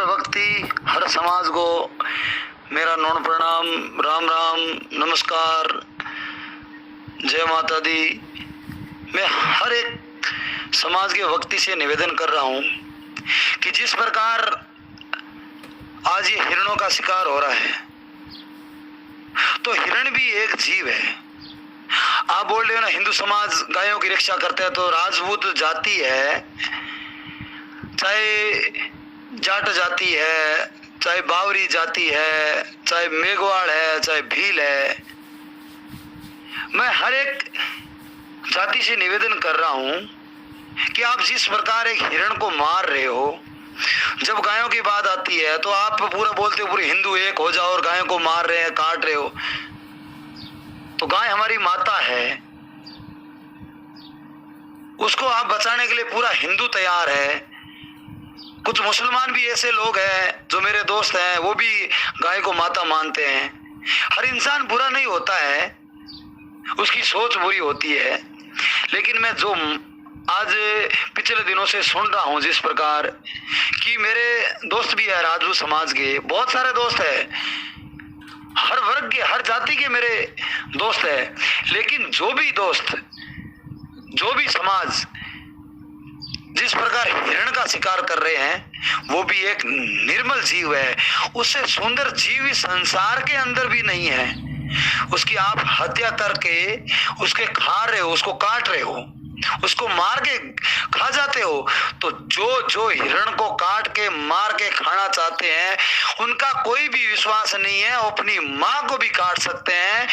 व्यक्ति, हर समाज को मेरा नौन प्रणाम, राम राम, नमस्कार, जय माता दी। मैं हर एक समाज के व्यक्ति से निवेदन कर रहा हूँ कि जिस प्रकार आज ये हिरणों का शिकार हो रहा है, तो हिरण भी एक जीव है। आप बोल रहे हो ना, हिंदू समाज गायों की रक्षा करता है, तो राजपूत जाति है, चाहे जाट जाति है, चाहे बावरी जाति है, चाहे मेघवाड़ है, चाहे भील है, मैं हर एक जाति से निवेदन कर रहा हूं कि आप जिस प्रकार एक हिरण को मार रहे हो, जब गायों की बात आती है तो आप पूरा बोलते हो पूरे हिंदू एक हो जाओ और गायों को मार रहे हैं, काट रहे हो। तो गाय हमारी माता है, उसको आप बचाने के लिए पूरा हिंदू तैयार है। कुछ मुसलमान भी ऐसे लोग हैं जो मेरे दोस्त हैं, वो भी गाय को माता मानते हैं। हर इंसान बुरा नहीं होता है, उसकी सोच बुरी होती है। लेकिन मैं जो आज पिछले दिनों से सुन रहा हूं, जिस प्रकार कि मेरे दोस्त भी है राजपूत समाज के, बहुत सारे दोस्त है, हर वर्ग के, हर जाति के मेरे दोस्त है। लेकिन जो भी दोस्त, जो भी समाज जिस प्रकार हिरण का शिकार कर रहे हैं, वो भी एक निर्मल जीव है। उससे सुंदर जीव इस संसार के अंदर भी नहीं है। उसकी आप हत्या करके उसके खा रहे हो, उसको काट रहे हो, उसको मार के खा जाते हो। तो जो हिरण को काट के मार के खाना चाहते हैं, उनका कोई भी विश्वास नहीं है। वो अपनी माँ को भी काट सकते हैं।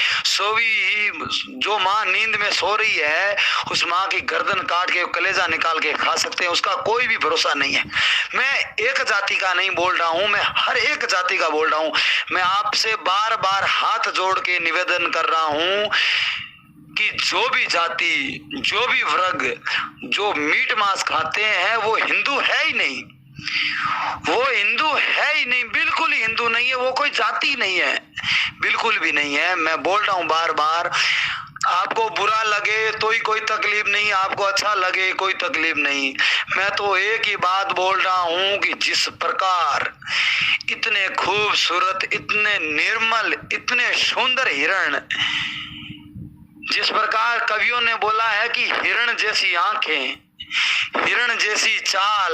जो माँ नींद में सो रही है, उस माँ की गर्दन काट के कलेजा निकाल के खा सकते हैं। उसका कोई भी भरोसा नहीं है। मैं एक जाति का नहीं बोल रहा हूं, मैं हर एक जाति का बोल रहा हूं। मैं आपसे बार बार हाथ जोड़ के निवेदन कर रहा हूं कि जो भी जाति, जो भी वर्ग, जो मीट मांस खाते हैं, वो हिंदू है ही नहीं। वो हिंदू है ही नहीं, बिल्कुल ही हिंदू नहीं है। वो कोई जाति नहीं है, बिल्कुल भी नहीं है। मैं बोल रहा हूं बार बार, आपको बुरा लगे तो ही कोई तकलीफ नहीं, आपको अच्छा लगे कोई तकलीफ नहीं। मैं तो एक ही बात बोल रहा हूं कि जिस प्रकार इतने खूबसूरत, इतने निर्मल, इतने सुंदर हिरण, जिस प्रकार कवियों ने बोला है कि हिरण जैसी आंखें, हिरण जैसी चाल,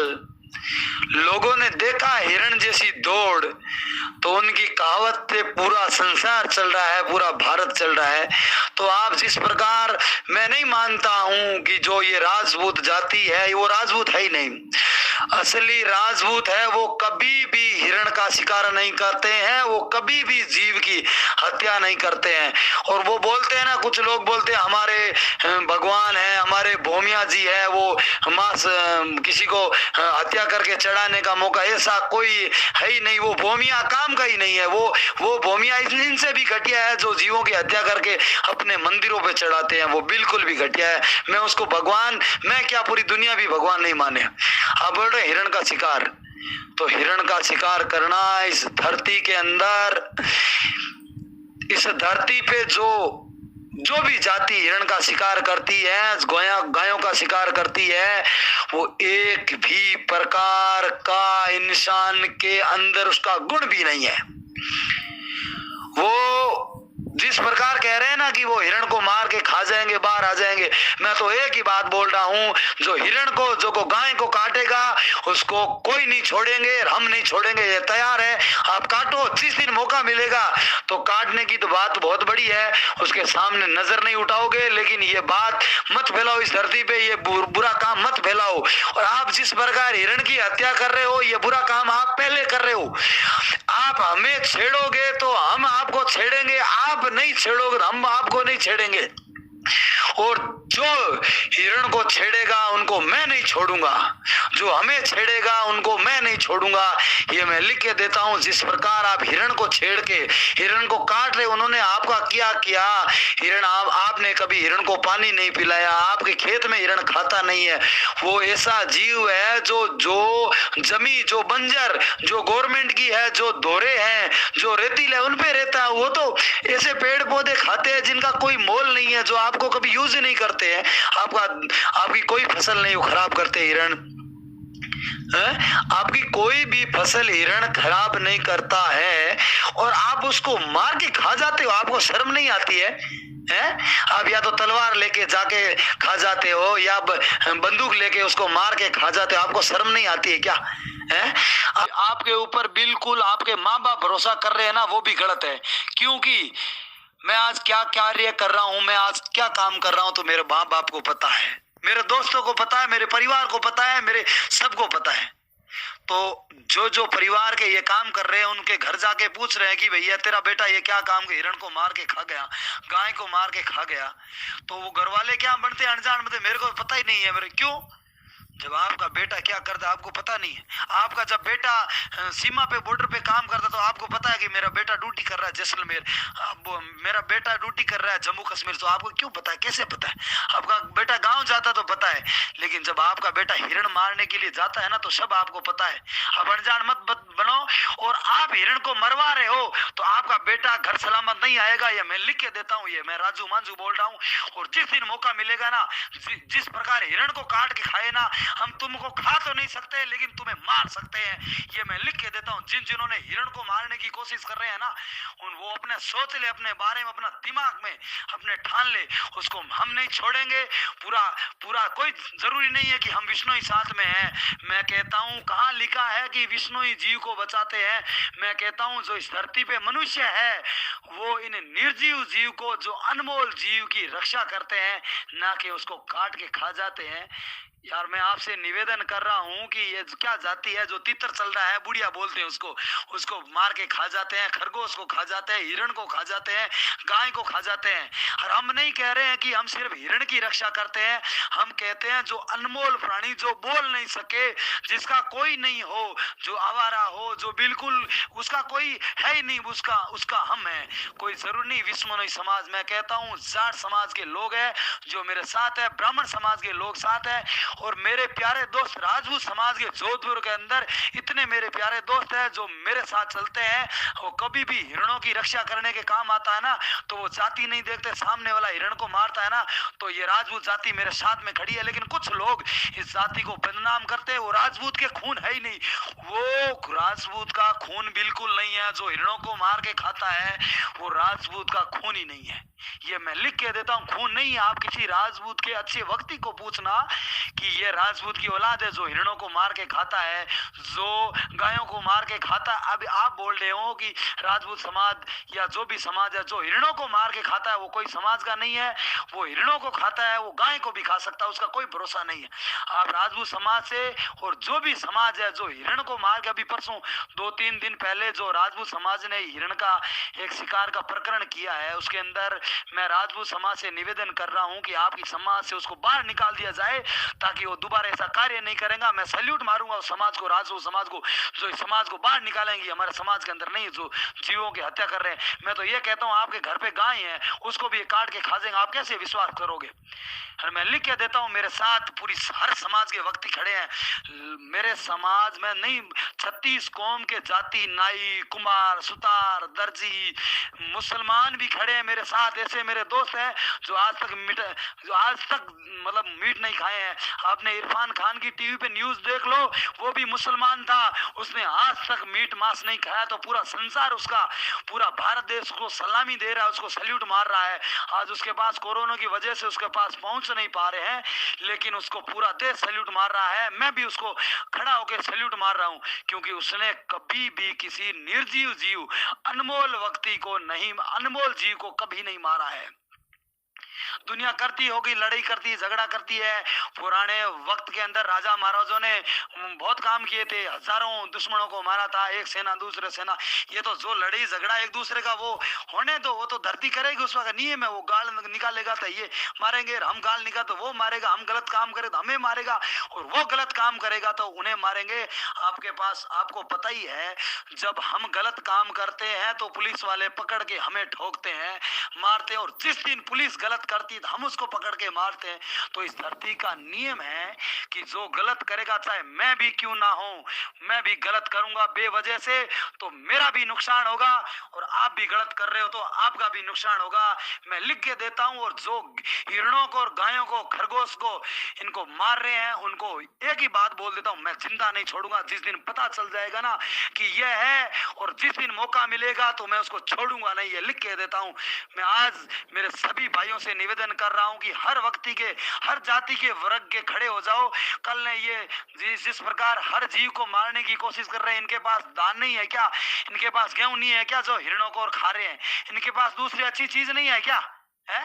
लोगों ने देखा हिरण जैसी दौड़, तो उनकी कहावत से पूरा संसार चल रहा है, पूरा भारत चल रहा है। तो आप जिस प्रकार, मैं नहीं मानता हूं कि जो ये राजपूत जाति है, वो राजपूत है ही नहीं। असली राजपूत है वो कभी भी हिरण का शिकार नहीं करते हैं, वो कभी भी जीव की हत्या नहीं करते हैं। और वो बोलते हैं ना, कुछ लोग बोलते हैं हमारे भगवान है, हमारे भोमिया जी है, वो मांस किसी को हत्या करके चढ़ाने का मौका, ऐसा कोई है ही नहीं। वो भोमिया काम का ही नहीं है। वो भोमिया इनसे भी घटिया है जो जीवों की हत्या करके अपने मंदिरों पे चढ़ाते हैं, वो बिल्कुल भी घटिया है। मैं उसको भगवान, मैं क्या पूरी दुनिया भी भगवान नहीं माने। आप बोल रहे हिरण का शिकार, तो हिरण का शिकार करना इस धरती के अंदर, इस धरती पे जो भी जाति हिरण का शिकार करती है, गायों का शिकार करती है, वो एक भी प्रकार का इंसान के अंदर उसका गुण भी नहीं है। वो जिस प्रकार कह रहे हैं ना कि वो हिरण को मार के खा जाएंगे, बाहर आ जाएंगे, मैं तो एक ही बात बोल रहा हूं, जो हिरण को, जो गाय को काटेगा, उसको कोई नहीं छोड़ेंगे, हम नहीं छोड़ेंगे। ये तैयार है, आप काटो, जिस दिन मौका मिलेगा तो काटने की तो बात बहुत बड़ी है, उसके सामने नजर नहीं उठाओगे। लेकिन ये बात मत फैलाओ इस धरती पे, ये बुरा काम मत फैलाओ। और आप जिस प्रकार हिरण की हत्या कर रहे हो, ये बुरा काम आप पहले कर रहे हो। आप हमें छेड़ोगे तो हम आपको छेड़ेंगे, आप नहीं छेड़ोगे तो हम आपको नहीं छेड़ेंगे। और जो हिरण को छेड़ेगा उनको मैं नहीं छोड़ूंगा, जो हमें छेड़ेगा उनको मैं नहीं छोड़ूंगा। ये मैं लिख के देता हूं। जिस प्रकार आप हिरण को छेड़ के हिरण को काट रहे, उन्होंने आपका क्या किया? हिरण, आपने कभी हिरण को पानी नहीं पिलाया, आपके खेत में हिरण खाता नहीं है। वो ऐसा जीव है जो जमी, जो बंजर, जो गवर्नमेंट की है, जो दोहरे हैं, जो रेतीले है, उन पे रहता है। वो तो ऐसे पेड़ पौधे खाते हैं जिनका कोई मोल नहीं है, जो आपको कभी यूज ही नहीं करते हैं। आपकी कोई फसल नहीं खराब करते हिरण। आपकी कोई भी फसल हिरण खराब नहीं करता है और आप उसको मार के खा जाते हो, आपको शर्म नहीं आती है? हैं? आप या तो तलवार लेके जाके खा जाते हो या बंदूक लेके उसको मार के खा जाते हो, आपको शर्म नहीं आती है क्या? हैं? आपके ऊपर बिल्कुल आपके माँ बाप भरोसा कर रहे हैं ना, वो भी गलत है। क्योंकि मैं आज क्या कार्य कर रहा हूं, मैं आज क्या काम कर रहा हूं, तो मेरे माँ बाप को पता है, मेरे दोस्तों को पता है, मेरे परिवार को पता है, मेरे सबको पता है। तो जो जो परिवार के ये काम कर रहे हैं उनके घर जाके पूछ रहे हैं कि भैया तेरा बेटा ये क्या काम, हिरण को मार के खा गया, गाय को मार के खा गया, तो वो घर वाले क्या बनते अनजान बनते, मेरे को पता ही नहीं है। मेरे क्यों? जब आपका बेटा क्या करता है आपको पता नहीं है। आपका जब बेटा सीमा पे बॉर्डर पे काम करता तो आपको पता है कि मेरा बेटा ड्यूटी कर रहा है जैसलमेर, मेरा बेटा ड्यूटी कर रहा है जम्मू कश्मीर, तो आपको क्यों पता है, कैसे पता है? आपका बेटा गांव जाता तो पता है, लेकिन जब आपका बेटा हिरण मारने के लिए जाता है ना तो सब आपको पता है। अब अनजान मत बनो, और आप हिरण को मरवा रहे हो तो आपका बेटा घर सलामत नहीं आएगा, ये मैं लिख के देता हूँ, ये मैं राजू मांझू बोल रहा हूँ। और जिस दिन मौका मिलेगा ना, जिस प्रकार हिरण को काट के खाए ना, हम तुमको खा तो नहीं सकते लेकिन तुम्हें मार सकते हैं, ये मैं लिख के देता हूँ। जिन्होंने हिरण को मारने की कोशिश कर रहे हैं ना, वो अपने सोच ले, अपने बारे में, अपना दिमाग में अपने ठान ले, उसको हम नहीं छोड़ेंगे। पूरा पूरा कोई जरूरी नहीं है कि हम विष्णु ही साथ में हैं। मैं कहता हूँ कहाँ लिखा है कि विष्णु ही जीव को बचाते हैं? मैं कहता हूँ जो इस धरती पे मनुष्य है वो इन निर्जीव जीव को, जो अनमोल जीव की रक्षा करते हैं, ना कि उसको काट के खा जाते हैं। यार मैं आपसे निवेदन कर रहा हूँ कि ये क्या जाति है जो तीतर चल रहा है, बुढ़िया बोलते हैं उसको, उसको मार के खा जाते हैं, खरगोश को खा जाते हैं, हिरण को खा जाते हैं, गाय को खा जाते हैं। और हम नहीं कह रहे हैं कि हम सिर्फ हिरण की रक्षा करते हैं, हम कहते हैं जो अनमोल प्राणी, जो बोल नहीं सके, जिसका कोई नहीं हो, जो आवारा हो, जो बिल्कुल उसका कोई है ही नहीं, उसका हम है। कोई जरूर नहीं विश्वमोनी समाज, मैं कहता हूँ जाट समाज के लोग हैं जो मेरे साथ है, ब्राह्मण समाज के लोग साथ है, और मेरे प्यारे दोस्त राजपूत समाज के जोधपुर के अंदर इतने मेरे प्यारे दोस्त हैं जो मेरे साथ चलते हैं। वो कभी भी हिरणों की रक्षा करने के काम आता है ना तो वो जाति नहीं देखते, सामने वाला हिरण को मारता है ना तो ये राजपूत जाति मेरे साथ में खड़ी है। लेकिन कुछ लोग इस जाति को बदनाम करते हैं, वो राजपूत के खून है ही नहीं, वो राजपूत का खून बिल्कुल नहीं है। जो हिरणों को मार के खाता है वो राजपूत का खून ही नहीं है, ये मैं लिख के देता हूँ, खून नहीं है। आप किसी राजपूत के अच्छे व्यक्ति को पूछना कि ये राजपूत की औलाद है जो हिरणों को मार के खाता है, जो गायों को मार के खाता है। अब आप बोल रहे हो कि राजपूत समाज या जो भी समाज है जो हिरणों को मार के खाता है वो कोई समाज का नहीं है, वो हिरणों को खाता है, वो गाय को भी खा सकता है, उसका कोई भरोसा नहीं है। आप राजपूत समाज से, और जो भी समाज है जो हिरण को मार के, अभी परसों 2-3 दिन पहले जो राजपूत समाज ने हिरण का एक शिकार का प्रकरण किया है, उसके अंदर मैं राजपूत समाज से निवेदन कर रहा हूं कि आपकी समाज से उसको बाहर निकाल दिया जाए ताकि वो दोबारा ऐसा कार्य नहीं करेगा। मैं सैल्यूट मारूंगा उस समाज को, राजपूत समाज को, जो इस समाज को बाहर निकालेंगे, हमारे समाज के अंदर नहीं जो जीवों की हत्या कर रहे हैं। मैं तो ये कहता हूँ आपके घर पे गाय है उसको भी काट के खा जाएंगे, आप कैसे विश्वास करोगे? और मैं लिख के देता हूँ, मेरे साथ पूरी हर समाज के व्यक्ति खड़े हैं। मेरे समाज में नहीं 36 कौम के जाति, नाई, कुमार, सुतार, दर्जी, मुसलमान भी खड़े हैं मेरे साथ। ऐसे मेरे दोस्त हैं जो आज तक मतलब मीट नहीं खाए हैं। आपने इरफान खान की टीवी पे न्यूज देख लो, वो भी मुसलमान था, उसने आज तक मीट मांस नहीं खाया, तो पूरा संसार उसका, पूरा भारत देश को सलामी दे रहा है, उसको सैल्यूट मार रहा है। आज उसके पास कोरोना की वजह से उसके पास पहुंच नहीं पा रहे हैं, लेकिन उसको पूरा देश सैल्यूट मार रहा है। मैं भी उसको खड़ा होकर सैल्यूट मार रहा हूं, क्योंकि उसने कभी भी किसी निर्जीव जीव, अनमोल व्यक्ति को नहीं, अनमोल जीव को कभी नहीं मारा है। दुनिया करती होगी, लड़ाई करती, झगड़ा करती है। पुराने वक्त के अंदर राजा महाराजों ने बहुत काम किए थे, हजारों दुश्मनों को मारा था, एक सेना दूसरे सेना। ये तो जो लड़ाई झगड़ा एक दूसरे का वो होने दो, वो तो धरती करेगी, उसका नियम है। वो गाल निकालेगा तो ये मारेंगे, हम गाल निकाल तो वो मारेगा, हम गलत काम करें तो हमें मारेगा, और वो गलत काम करेगा तो उन्हें मारेंगे। आपके पास, आपको पता ही है, जब हम गलत काम करते हैं तो पुलिस वाले पकड़ के हमें ठोकते हैं, मारते हैं। और जिस दिन पुलिस गलत करती है तो हम उसको पकड़ के मारते हैं। तो इस धरती का नियम है कि जो गलत करेगा, चाहे मैं भी क्यों ना हूं, मैं भी गलत करूंगा बेवजह से तो मेरा भी नुकसान होगा, और आप भी गलत कर रहे हो तो आपका भी नुकसान होगा। मैं लिख के देता हूं, और जो हिरणों को और गायों को खरगोश को इनको मार रहे हैं उनको एक ही बात बोल देता हूं, मैं जिंदा नहीं छोड़ूंगा। जिस दिन पता चल जाएगा ना कि यह है, और जिस दिन मौका मिलेगा तो मैं उसको छोड़ूंगा नहीं, ये लिख के देता हूं। मैं आज मेरे सभी भाइयों से निवेदन कर रहा हूं कि हर व्यक्ति के, हर जाति के, वर्ग के खड़े हो जाओ। कल ने ये जिस प्रकार हर जीव को मारने की कोशिश कर रहे हैं, इनके पास दान नहीं है क्या? इनके पास गेहूं नहीं है क्या जो हिरणों को और खा रहे हैं? इनके पास दूसरी अच्छी चीज नहीं है क्या? है?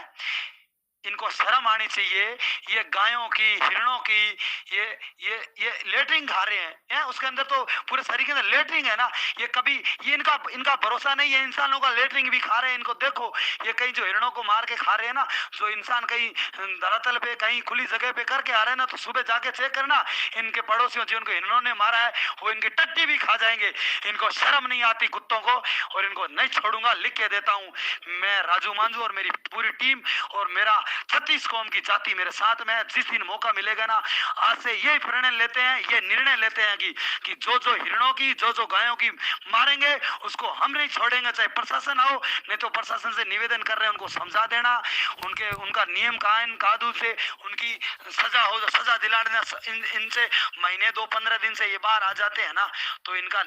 इनको शर्म आनी चाहिए। ये गायों की, हिरणों की, ये लेटरिंग खा रहे हैं, उसके अंदर तो पूरे शरीर के अंदर लेटरिंग है ना। ये कभी, ये इनका भरोसा नहीं है, इंसानों का लेटरिंग भी खा रहे हैं। इनको देखो, ये कहीं जो हिरणों को मार के खा रहे हैं ना, जो इंसान कहीं धरातल पे कहीं खुली जगह पे करके आ रहे हैं ना, तो सुबह जाके चेक करना, इनके पड़ोसियों जिनको हिरणों ने मारा है वो इनकी टट्टी भी खा जाएंगे। इनको शर्म नहीं आती कुत्तों को, और इनको नहीं छोड़ूंगा, लिख के देता हूं। मैं राजू मांझू और मेरी पूरी टीम और मेरा 36 कौम की जाति मेरे साथ में है। जिस दिन मौका मिलेगा ना, आज से यही प्रण लेते हैं, ये निर्णय लेते हैं कि जो हिरणों की, जो गायों की मारेंगे उसको हम नहीं छोड़ेंगे, चाहे प्रशासन आओ। नहीं तो प्रशासन से निवेदन कर रहे हैं, उनको समझा देना, उनका नियम कायन कानून से उनकी सजा हो, सजा दिला देना। इनसे महीने 2-15 दिन से ये बाहर आ जाते हैं ना, तो इनका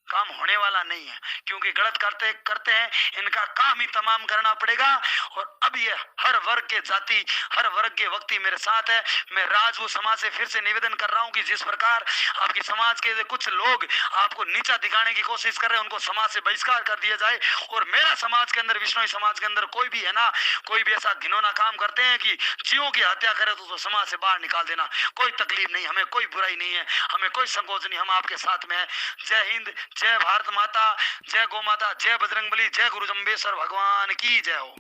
काम होने वाला नहीं है, क्योंकि गलत करते हैं, इनका काम ही तमाम करना पड़ेगा। और अब ये हर वर्ग के जाति, हर वर्ग के व्यक्ति मेरे साथ है। मैं राजपूत समाज से फिर से निवेदन कर रहा हूं कि जिस प्रकार आपकी समाज के कुछ लोग आपको नीचा दिखाने की कोशिश कर रहे हैं, उनको समाज से बहिष्कार कर दिया जाए। और मेरा समाज के अंदर, विष्णोई समाज के अंदर कोई भी है ना, कोई भी ऐसा घिनौना काम करते हैं कि जीवों की हत्या करे, तो समाज से बाहर निकाल देना। कोई तकलीफ नहीं, हमें कोई बुराई नहीं है, हमें कोई संकोच नहीं, हम आपके साथ में है। जय हिंद, जय भारत माता, जय गौ माता, जय बजरंगबली, जय गुरु जम्बेश्वर भगवान की जय हो।